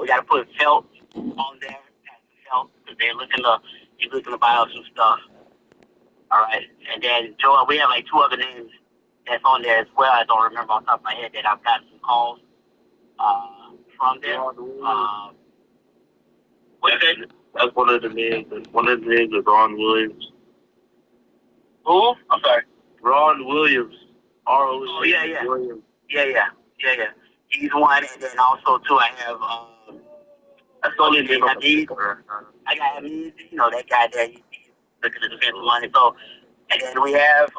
we got to put felt on there, felt, because he's looking to buy up some stuff. All right, and then Joel, we have like two other names that's on there as well. I don't remember off the top of my head that I've gotten some calls from them. What's that? That's one of the names. One of the names is Ron Williams. Who? I'm sorry. Ron Williams. Oh yeah. Williams. Yeah. He's one, and then also too, I have Associate Hamid. I got Hamid, that guy there. He's looking at the defensive line. So, and then uh, we have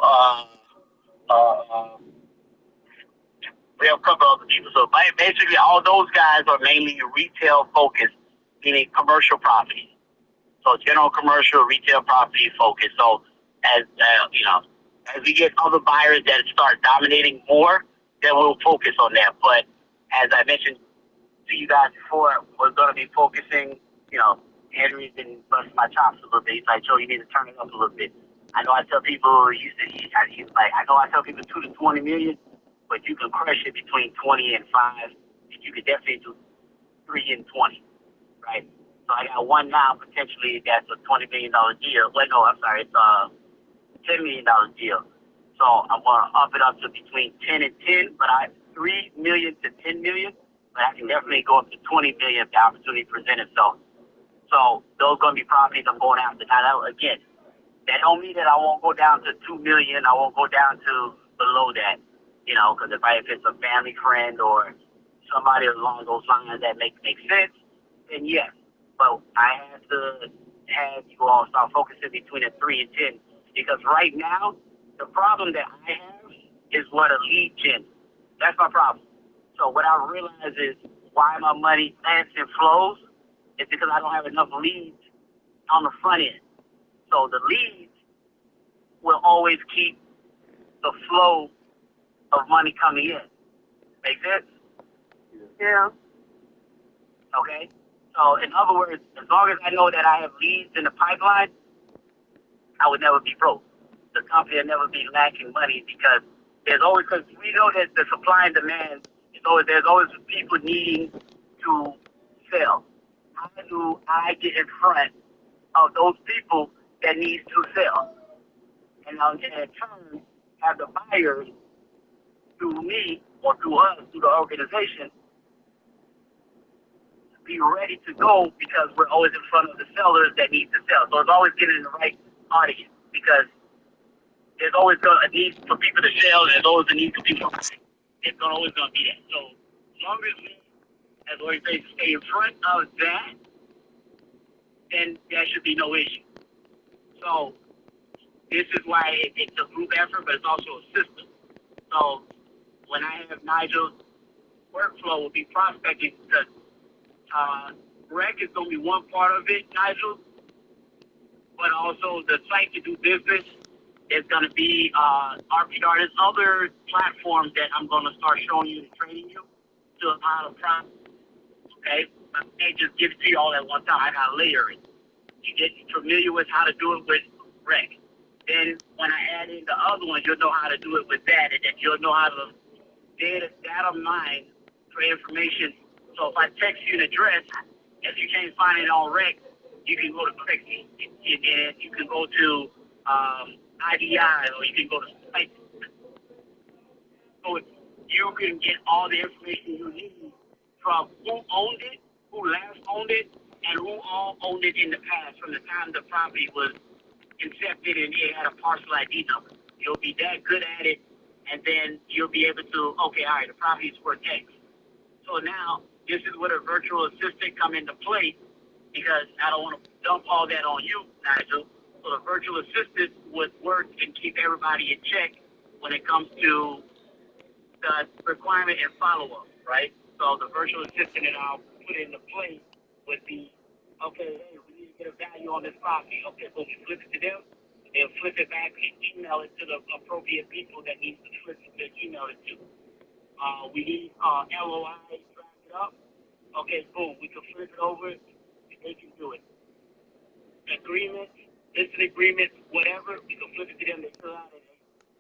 a couple other people. So basically, all those guys are mainly retail focused, meaning commercial property. So general commercial, retail property focused. So as as we get other buyers that start dominating more, then we'll focus on that. But as I mentioned to you guys before, we're going to be focusing. Henry's been busting my chops a little bit. He's like, Joe, you need to turn it up a little bit. I know I tell people, I know I tell people 2 to 20 million, but you can crush it between 20 and 5. And you could definitely do 3 and 20, right? So I got one now, potentially, that's a $20 million deal. Wait, no, I'm sorry, it's a $10 million deal. So I'm going to up it up to between 10 and 10, but 3 million to 10 million, but I can definitely go up to 20 million if the opportunity presents itself. So those going to be properties I'm going after. Now, again, that don't mean that I won't go down to 2 million. I won't go down to below that, because if it's a family friend or somebody along those lines that makes sense, then yes. But I have to have you all start focusing between the 3 and 10, because right now the problem that I have is what a lead gen. That's my problem. So what I realize is why my money ebbs and flows is because I don't have enough leads on the front end. So the leads will always keep the flow of money coming in. Make sense? Yeah. Okay? So in other words, as long as I know that I have leads in the pipeline, I would never be broke. The company will never be lacking money because because we know that the supply and demand there's always people needing to sell. How do I get in front of those people that need to sell? And in turn, have the buyers through me or through us, through the organization, be ready to go because we're always in front of the sellers that need to sell. So it's always getting the right audience because there's always a need for people to sell and there's always a need for people to buy. It's always going to be that. So as long as we, as always say, stay in front of that, then there should be no issue. So this is why it's a group effort, but it's also a system. So when I have Nigel's workflow will be prospecting because rec is going to be one part of it, Nigel, but also the site to do business is going to be RPR. There's other platforms that I'm going to start showing you and training you to how to process. Okay? I can't just give it to you all at one time. I got to layer it. You get familiar with how to do it with rec. Then when I add in the other ones, you'll know how to do it with that, and then you'll know how to data mine for information. So if I text you an address, if you can't find it on rec, you can go to Craigslist, and you can go to IDI, or you can go to site. So you can get all the information you need from who owned it, who last owned it, and who all owned it in the past from the time the property was incepted and it had a parcel ID number. You'll be that good at it, and then you'll be able to, okay, all right, the property is worth X. So now, this is where a virtual assistant come into play, because I don't want to dump all that on you, Nigel. So the virtual assistant would work and keep everybody in check when it comes to the requirement and follow-up, right? So the virtual assistant that I'll put into play would be, okay, hey, we need to get a value on this property. Okay, so we flip it to them. They'll flip it back and email it to the appropriate people that need to flip it to email it to. We need LOI drafted up. Okay, boom, we can flip it over. They can do it. Agreement, instant agreement, whatever, we can flip it to them. They fill out and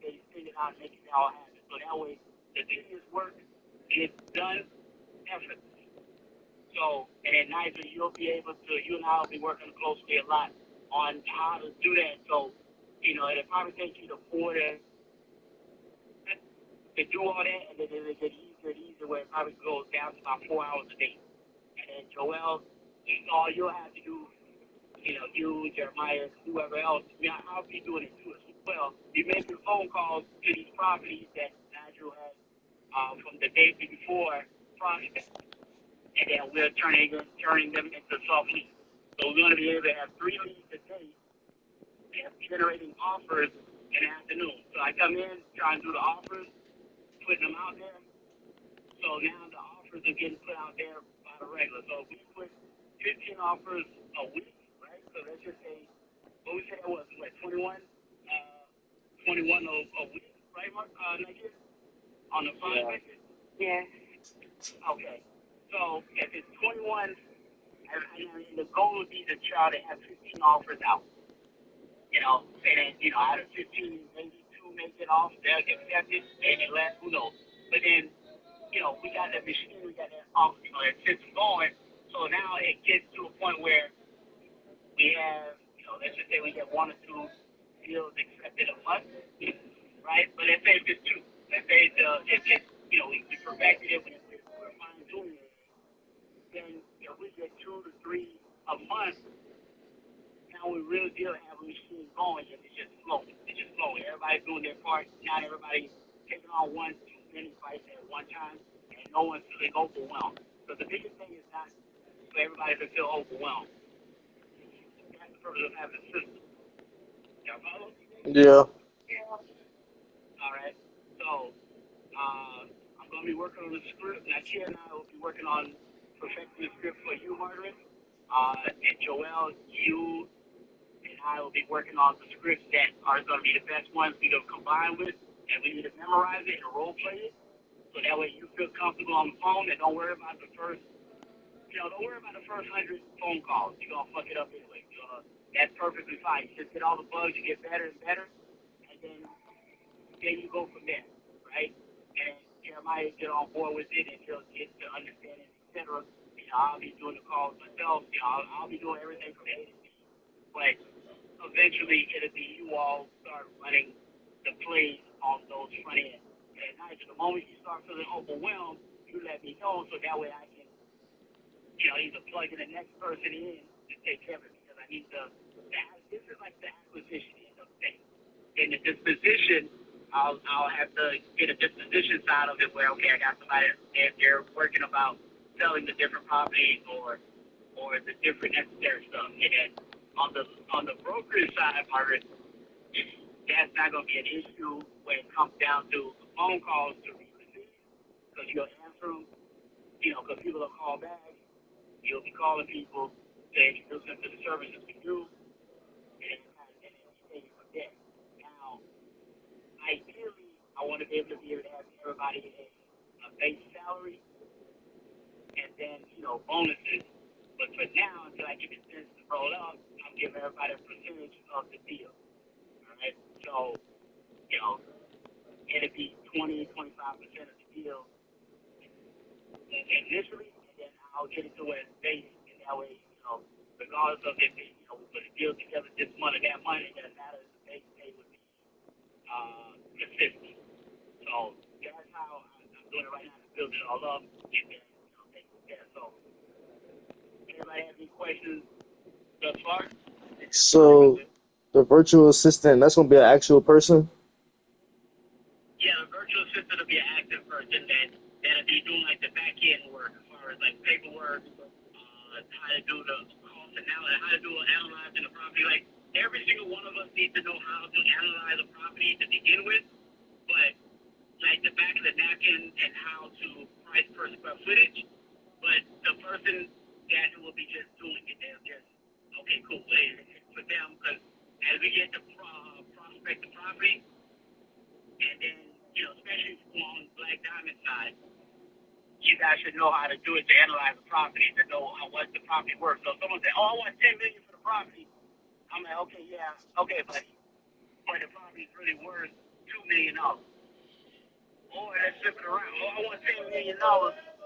they figure it out and make it all happen. So that way, the business work gets done effortlessly. So, and then Nigel, you and I will be working closely a lot on how to do that. So, it'll probably take you to 4 to do all that, and then it'll get easier and easier where it probably goes down to about 4 hours a day. And then Joel, all you'll have to do, you, Jeremiah, whoever else, I'll be doing it too as well. Be making phone calls to these properties that Nigel has from the day before prospect, and then we're turning them into soft leads. So we're going to be able to have 3 leads a day and generating offers in the afternoon. So I come in, try and do the offers, putting them out there. So now the offers are getting put out there by the regular. So we put 15 offers a week, right? So let's just say, what we said was, 21? 21 a week, right, Mark? Like it? On the prospect? Yeah. Okay. So if it's 21, and the goal would be to try to have 15 offers out. And then, out of 15, maybe 2 make it off, they'll accept it, maybe less, who knows. But then, we got that machine, we got that off, that system going. So now it gets to a point where we have, let's just say we get 1 or 2 deals accepted a month, right? But let's say if it's 2, let's say if it's, we perfected it, we're fine doing it, then if we get 2 to 3 a month, now we really do have a machine going, and it's just flowing. It's just flowing. Everybody's doing their part. Not everybody taking on one too many fights at one time, and no one's feeling overwhelmed. So the biggest thing is not for everybody to feel overwhelmed. That's the purpose of having a system. Y'all follow? Yeah. All right. So I'm going to be working on the script. Now, Chia and I will be working on perfecting the script for you, Margaret. And Joel, you and I will be working on the scripts that are going to be the best ones we can combine with, and we need to memorize it and role play it, so that way you feel comfortable on the phone and don't worry about the first, don't worry about the first 100 phone calls. You're going to fuck it up anyway. That's perfectly fine. You just get all the bugs, you get better and better, and then you go from there, right? And Jeremiah get on board with it, and he'll get to understand it, etc. I'll be doing the calls myself. I'll be doing everything from A to Z, but eventually it'll be you all start running the plays on those front ends. And the moment you start feeling overwhelmed, you let me know so that way I can, either plug in the next person in to take care of it, because I need this is like the acquisition end of things. In the disposition, I'll have to get a disposition side of it where, okay, I got somebody, and they're working about selling the different properties or the different necessary stuff. And then on the brokerage side, Margaret, that's not going to be an issue when it comes down to phone calls to be received, because you'll answer them, because people will call back. You'll be calling people to introduce them to the services we do, and then you take it from there. Now, ideally, I want to be able to have everybody a base salary and then, bonuses. But for now, until I get the business to roll up, I'm giving everybody a percentage of the deal. All right? So, it'll be 20-25% of the deal initially, and then I'll get it to where it's based, and that way, regardless of if we put a deal together this month or that month, it doesn't matter. The base pay would be consistent. So that's how I'm doing it right now to build it all up, and then take it there. So anybody have any questions thus far? So the virtual assistant, that's gonna be an actual person? Yeah, a virtual assistant will be an active person that'll be doing like the back end work as far as like paperwork, how to do the cost analysis, how to do analyzing the property. Like every single one of us needs to know how to analyze a property to begin with, but like the back of the napkin and how to price per square footage. But the person that will be just doing it, they'll just, okay, cool. For them, because as we get to prospect the property, and then, especially on Black Diamond side, you guys should know how to do it to analyze the property, to know what the property worth. So if someone says, oh, I want $10 million for the property, I'm like, okay, yeah, okay, buddy. But the property is really worth $2 million. Or let's flip it around. Oh, I want $10 million,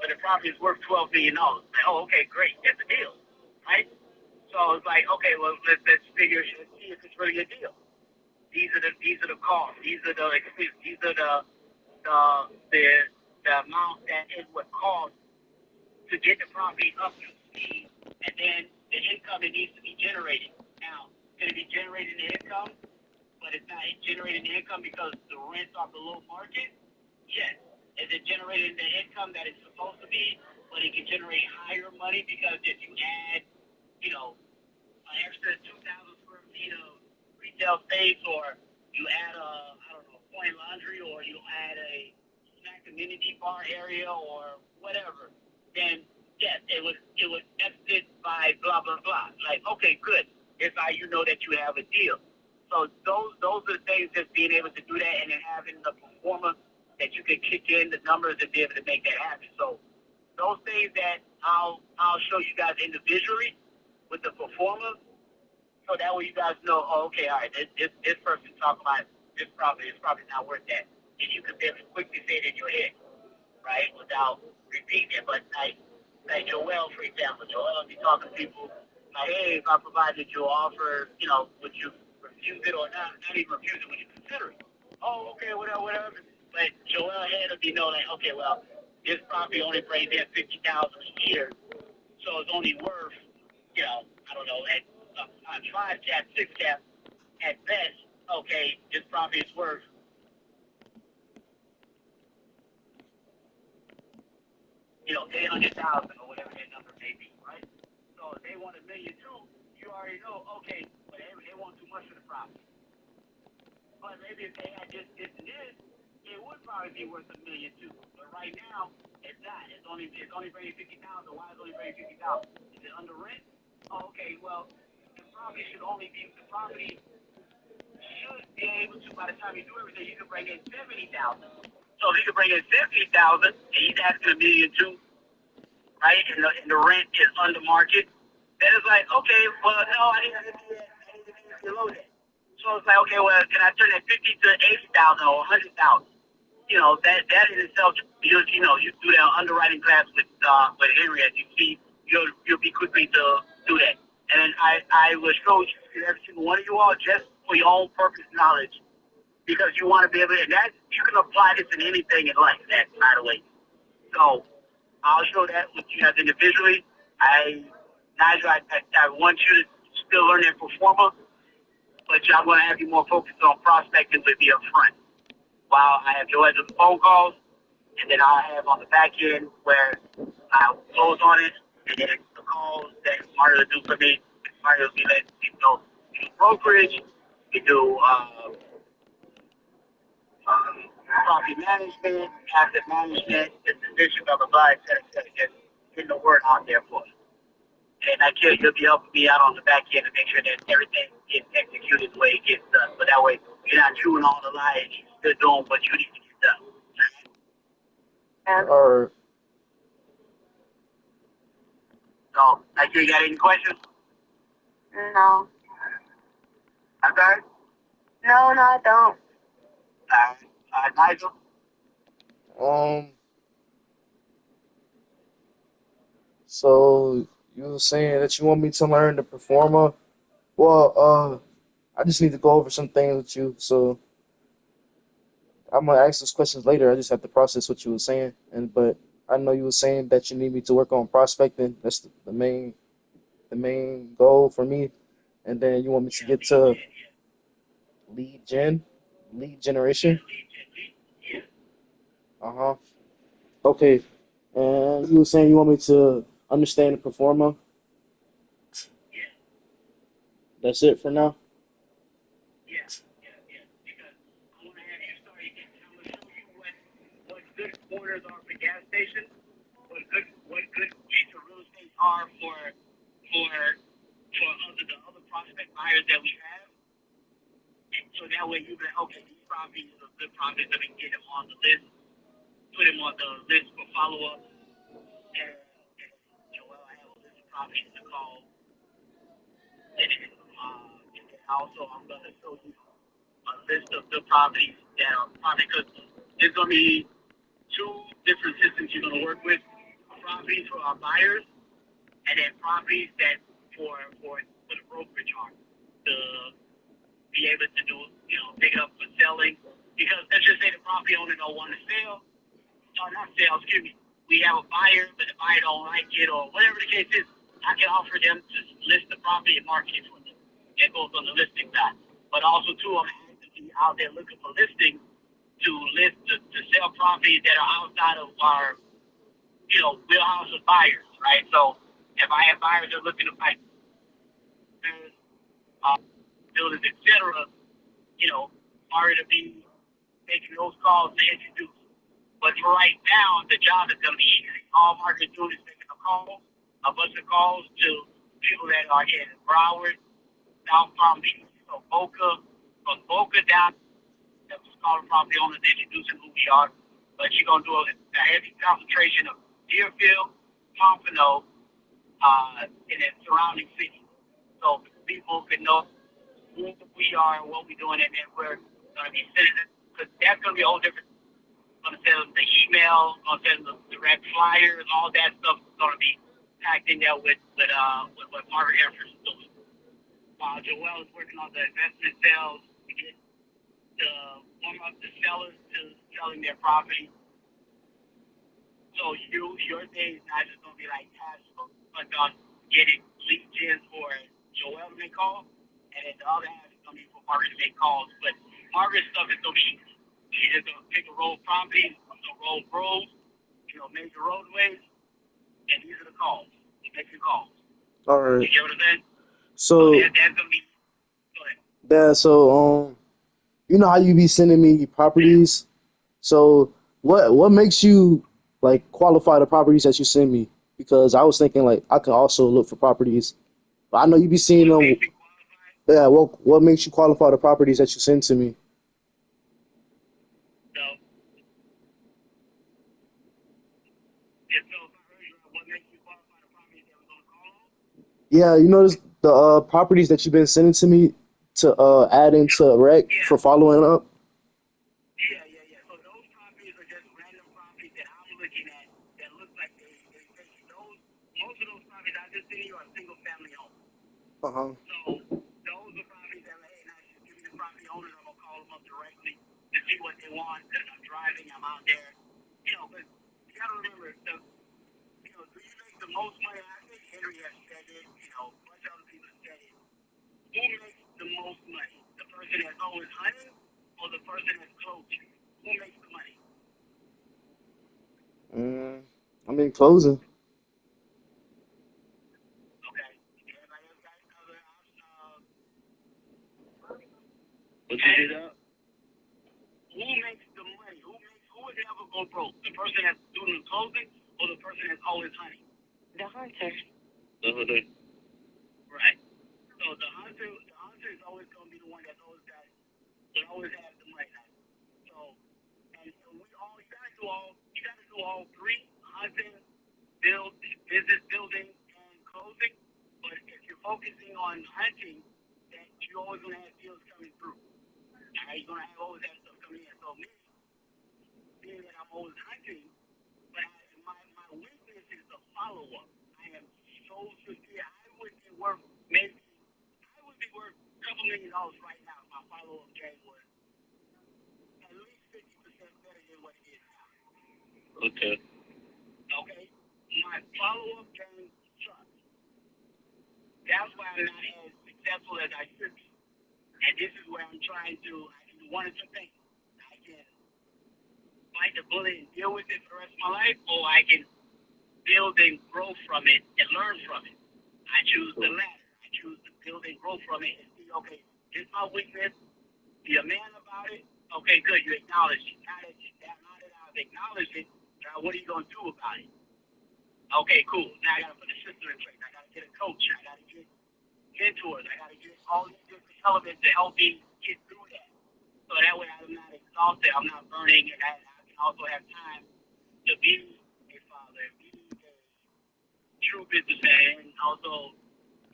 but the property is worth $12 million. Like, oh, okay, great, that's a deal, right? So it's like, okay, well, let's figure, let's see if it's really a deal. These are the costs. These are the expenses. These are the the the amount that it would cost to get the property up to speed, and then the income that needs to be generated. Now, can it be generating the income, but it's not generating the income because the rents are below market? Yes. Is it generating the income that it's supposed to be, but it can generate higher money because if you add, an extra 2,000 square feet of retail space, or you add I don't know, point laundry, or you add a snack community bar area, or whatever, then yes, it would exit by blah blah blah. Like, okay, good. It's how you know that you have a deal. So those are the things, just being able to do that, and then having the performer that you can kick in the numbers and be able to make that happen. So those things that I'll show you guys individually with the performer, so that way you guys know, oh, okay, all right, this person talking about this property is probably not worth that, and you can be able to quickly say it in your head, right, without repeating it. But like Joel, for example, Joel will be talking to people like, hey, if I provided you an offer, would you refuse it, or not even refuse it, would you consider it? Oh, okay, whatever, whatever. But Joel had to be know, like, okay, well, this property only brings in 50,000 a year, so it's only worth, I don't know, at on 5 cap, 6 cap at best. Okay, this property is worth, 800,000 or whatever that number may be, right? So if they want $1,000,000 too, you already know. Okay, but they want too much for the property. But maybe if they had this and this, it would probably be worth $1,000,000 too. But right now, it's not. It's only bringing 50,000. Why is it only bringing 50,000? Is it under rent? Oh, okay, well, the property should be able to, by the time you do everything, you can bring in 70,000. So if you can bring in 50,000, and he's asking $1,000,000 too, right? And the rent is under market. Then it's like, okay, well, no, I need to be below that. So it's like, okay, well, can I turn that 50 to 80,000 or 100,000? That in itself, you do that underwriting class with Henry, as you see, you'll be quickly to do that. And then I will show you every single one of you all just for your own purpose knowledge, because you want to be able to, and that you can apply this in anything in life. That, by the way. So I'll show that with you guys individually. Nigel, I want you to still learn that performer, but I'm going to have you more focused on prospecting with me up front. While I have Joel do the phone calls, and then I'll have on the back end where I'll close on it, and then the calls that Mario will do for me. Mario will be letting people know we do brokerage, we do property management, asset management, disposition, blah, blah, blah, et cetera, et cetera. Just getting the word out there for you. And I care you'll be helping me out on the back end to make sure that everything gets executed the way it gets done. But that way, you're not chewing all the lies. You're still doing what you need to get done. Or So, you got any questions? No. Okay. No, I don't. Nigel? um, so you were saying that you want me to learn the performer. Well, I just need to go over some things with you. So I'm gonna ask those questions later. I just have to process what you were saying. But I know you were saying that you need me to work on prospecting. That's the main goal for me. And then you want me to get to lead gen, lead generation. Yeah. Uh-huh. Okay. And you were saying you want me to understand the performer. Yeah. That's it for now. Yeah. Yeah. Yeah. Because I want to have you start. I'm going to show you what good corners are for gas stations, what good piece of real estate are for the other prospect buyers that we have. And so that way you can, okay, these properties are good properties that we can get them on the list, put them on the list for follow up. And I have a list of properties to call. And also I'm going to show you a list of the properties that are probably, because there's going to be two different systems you're going to work with. properties for our buyers, and then properties that for the brokerage arm to be able to do, pick it up for selling. Because let's just say the property owner don't want to sell, or not sell, excuse me. We have a buyer, but the buyer don't like it, or whatever the case is. I can offer them to list the property and market it for them. That goes on the listing side. But also too, I'm actively out there looking for listings to list to sell properties that are outside of our wheelhouse of buyers, right? So if I have buyers that are looking to buy uh, buildings, etc., already to be making those calls to introduce. But for right now, the job is going to be easy. All Mark is doing is making a bunch of calls to people that are in Broward, South Palm Beach, so from Boca down, that was calling property owners, introducing who we are. But you're going to do a heavy concentration of Deerfield, Pompano, and then surrounding cities. So people can know who we are and what we're doing, and then we're going to be sending it, because that's going to be a whole different. Going to send them the email, going to send them the direct flyers, all that stuff is going to be packed in there with what Margaret Hereford is doing. While Joel is working on the investment sales to get the warm up the sellers to selling their property. So your day is not just going to be like task, but on getting lead gens for Joel to make calls, and then the other half is going to be for Margaret to make calls. But Margaret's stuff is going to be easy. She's just going to pick a row of properties, roll roads, major roadways, and these are the calls. You make your calls. All right. You get what I'm saying? So that's going to be. Go ahead. yeah, so you know how you be sending me properties. So what makes you like qualify the properties that you send me? Because I was thinking like I can also look for properties, but I know you be seeing them. Yeah, what makes you qualify the properties that you send to me? So, if I heard you, what makes you qualify the properties that we're going to call on? Yeah, you notice the properties that you've been sending to me to add into rec for following up. Yeah. So those properties are just random properties that I'm looking at that look like they those. Most of those properties I just seen you are single family homes. Uh-huh. So those are properties that hey, now just give me the property owners. I'm gonna call them up directly to see what they want. Because I'm driving, I'm out there. But you gotta remember, do you make the most money? I think Henry has said it. A bunch of other people have said it. Who makes the most money? The person that's always hunting, or the person that's closing? Who makes the money? I mean closing. Okay. Everybody else got other options? What you did up? Who makes the money? Who would never go broke? The person that's doing the closing, or the person that's always hunting? The hunter. The hunter. Right. So the hunter is always going to be the one that's always have the money. So, and we all you got to do all three: hunting, business building, and closing. But if you're focusing on hunting, then you're always going to have deals coming through. All right, you're going to always have stuff coming in. So me, being that I'm always hunting, but my weakness is the follow up. I am so severe. I would be worth a couple $1 million right now. My follow up game was at least 50% better than what it is now. Okay. Okay. My follow up game sucks. That's why I'm not as successful as I should be. And this is where I'm trying to. I can do one of two things. I can bite the bullet and deal with it for the rest of my life, or I can build and grow from it and learn from it. I choose the latter. I choose to build and grow from it and see, okay, here's my weakness. Be a man about it. Okay, good. You acknowledge it. Now that I've acknowledged it, now what are you going to do about it? Okay, cool. Now I got to put a system in place. I got to get a coach. I got to get mentors. I got to get all these different elements to help me get through that. So that way I'm not exhausted. I'm not burning, and I can also have time to be a father, be a true businessman, and also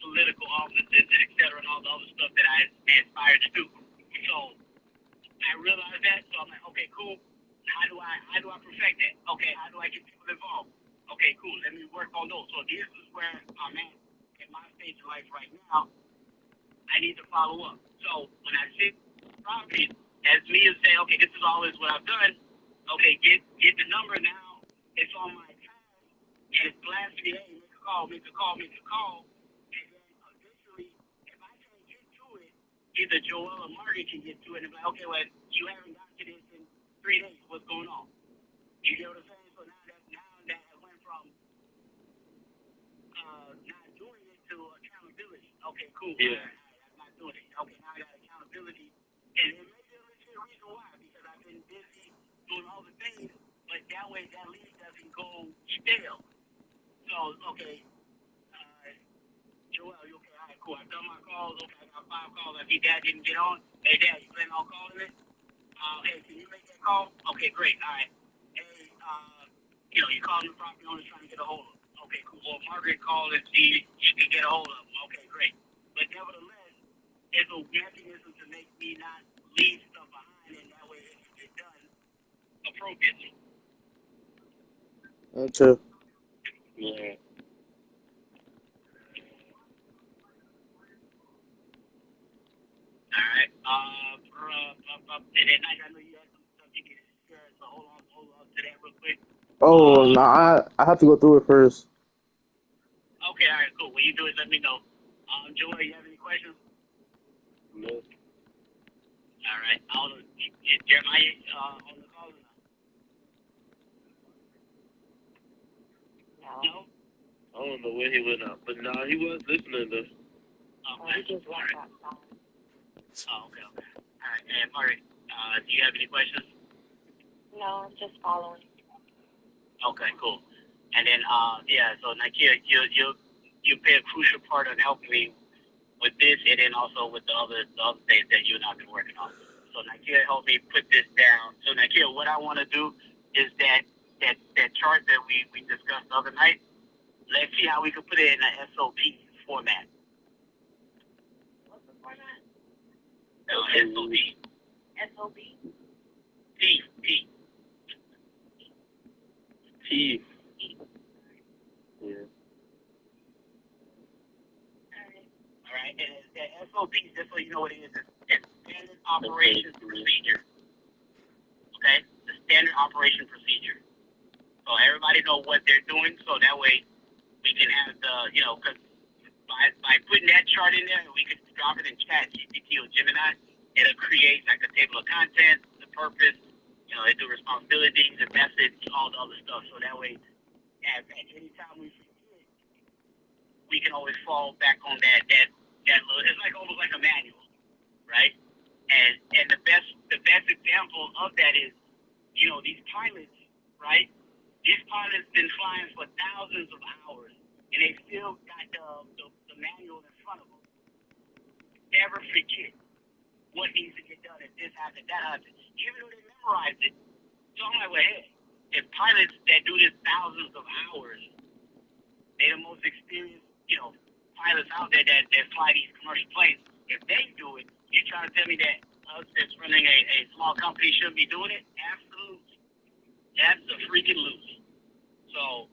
political offices, and et cetera, and all the other stuff that I aspire to do. So I realized that, so I'm like, okay, cool. How do I perfect that? Okay, how do I get people involved? Okay, cool. Let me work on those. So this is where I'm at in my stage of life right now. I need to follow up. So when I see properties, as me is saying, okay, this is always what I've done. Okay, get the number now. It's on my time, and it's blasting me. Hey, make a call, make a call, make a call. And then eventually, if I can't get to it, either Joel or Marty can get to it, and be like, okay, well, you haven't got to this in 3 days. What's going on? You get what I'm saying? So now that I went from not doing it to accountability. Okay, cool. Yeah. I'm not doing it. Okay, now I got accountability. And it may be a legit reason why, because I've been busy doing all the things, but that way that lead doesn't go stale. So, okay, Joel, you okay? All right, cool. I've done my calls. Okay, I got 5 calls. I see Dad didn't get on. Hey, Dad, you planning on calling it? Hey, can you make that call? Okay, great. All right. Hey, you calling the property owner trying to get a hold of him. Okay, cool. Well, Margaret called and see if you can get a hold of him. Okay, great. But nevertheless, it's a mechanism to make me not leave stuff behind, and that way it can get done appropriately. Okay. Yeah. All right. And then I know you had some stuff you needed to share, so hold on to that real quick. Oh, no, I have to go through it first. Okay, all right, cool. When you do it, let me know. Joel, you have any questions? No. All right. I don't know. Is Jeremiah on the call or not? No? I don't know where he went out, but nah, he was listening though. Okay. He just walked outside. Oh, okay. All right. And Margaret, do you have any questions? No, I'm just following. Okay, cool. And then, so Nakia, you play a crucial part in helping me with this, and then also with the other things that you and I've been working on. So Nakia helped me put this down. So Nakia, what I want to do is that chart that we discussed the other night. Let's see how we can put it in an SOP format. What's the format? SOP. SOB? T. T. Yeah. All right. And that SOP, just so you know what it is, it's standard operation procedure. Okay? The standard operation procedure. So everybody know what they're doing, so that way we can have because by putting that chart in there, we could drop it in Chat GPT or Gemini. It'll create like a table of contents, the purpose, they do responsibilities, the message, all the other stuff. So that way, at any time we forget, we can always fall back on that little. It's like almost like a manual, right? And the best example of that is, these pilots, right? These pilots been flying for thousands of hours, and they still got the manual in front of them. Never forget what needs to get done if this happens, that happens. Even though they memorize it. So I'm like, well, hey, if pilots that do this thousands of hours, they're the most experienced, pilots out there that fly these commercial planes. If they do it, you're trying to tell me that us that's running a small company shouldn't be doing it? Absolutely. That's a freaking loose. So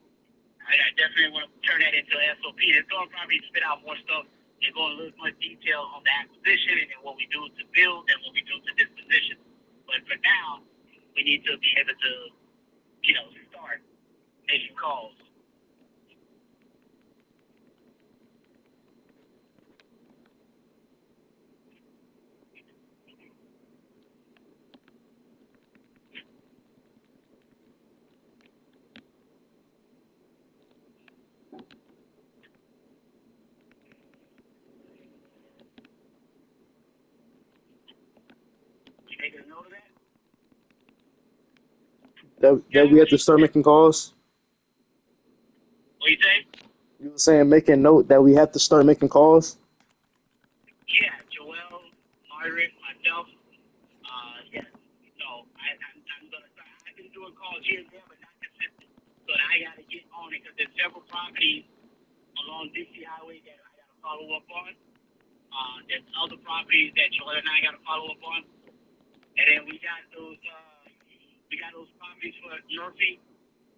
I definitely want to turn that into an SOP. It's going to probably spit out more stuff and go in a little more detail on the acquisition and then what we do to build and what we do to disposition. But for now, we need to be able to, start making calls. You making a note of that? That we have to start making calls. What do you say? You were saying making note that we have to start making calls. Yeah, Joel, Margaret, myself. Yes. So I'm gonna start. I've been doing calls here and there, but not consistent. So I gotta get on it because there's several properties along DC Highway that I gotta follow up on. There's other properties that Joel and I gotta follow up on, and then we got those properties for Murphy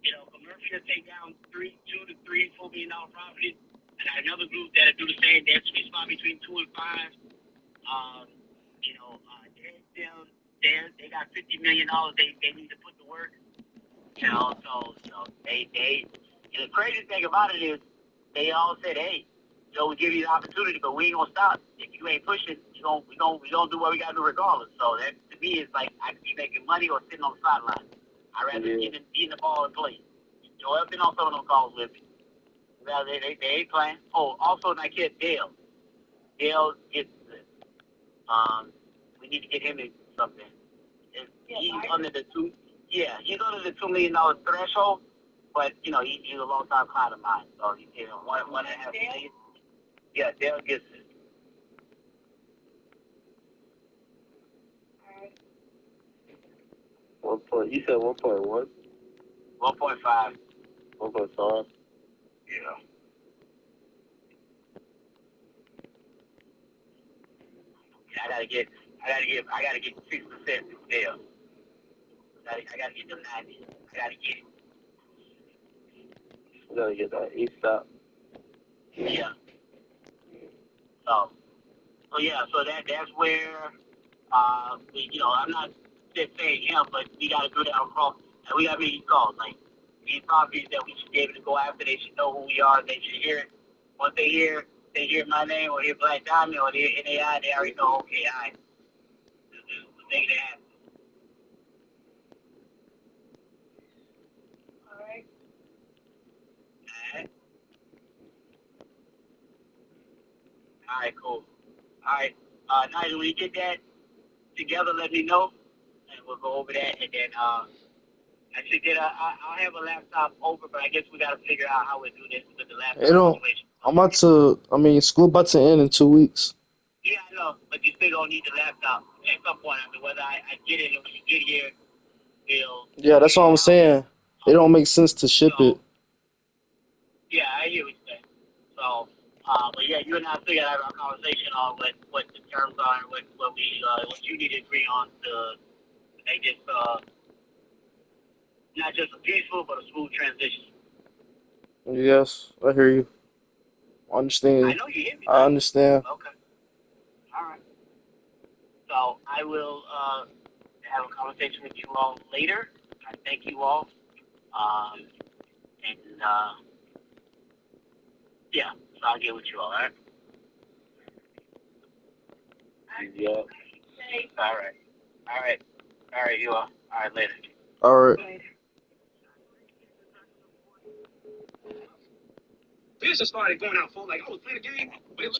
Commercial take down $2 to $4 million properties. And I got another group that'll do the same. They're sweet spot between 2 and 5. They got $50 million. They need to put to work. So they the crazy thing about it is they all said, hey, we give you the opportunity, but we ain't gonna stop. If you ain't pushing, we gonna do what we gotta do regardless. So that to me is like I could be making money or sitting on the sideline. I'd rather get in the ball and play. Joel been on some of them calls with me. Well, they ain't playing. Oh, also my kid Dale. Dale gets we need to get him in something. He's under the two. Yeah, he's under the $2 million threshold, but he's a long time client of mine, so he's getting one and a half million. Yeah, Dale gets it. You said 1.1? 1.5. 1.5? Yeah. I gotta get 6% Dale. I gotta get them 90. I gotta get it. You gotta get that ASAP. Yeah. So that's where I'm not just saying him, but we gotta do that across, and we gotta make these calls. Like these properties that we should be able to go after, they should know who we are. They should hear it. Once they hear my name or hear Black Diamond or they hear NAI, they already know. Okay, all right, this is the thing that happens. All right. All right, cool. All right, Nigel, when you get that together, let me know, and we'll go over that, and then I should get I'll have a laptop over, but I guess we gotta figure out how we do this with the laptop situation. School about to end in 2 weeks. Yeah, I know, but you still gonna need the laptop at some point. I mean, whether I get it or when you get here, Yeah, that's what I'm saying. It don't make sense to ship it. Yeah, I hear what you're saying. So, but yeah, you and I still gotta have a conversation on what the terms are and what you need to agree on to make this not just a peaceful but a smooth transition. Yes, I hear you. I understand. I know you hear me. I understand. Okay. All right. So I will have a conversation with you all later. I thank you all. And yeah, so I'll get with you all right? Yeah. All right. All right. All right, you all. All right, later. All right. We just started going out full, like, oh, let's play the game. But it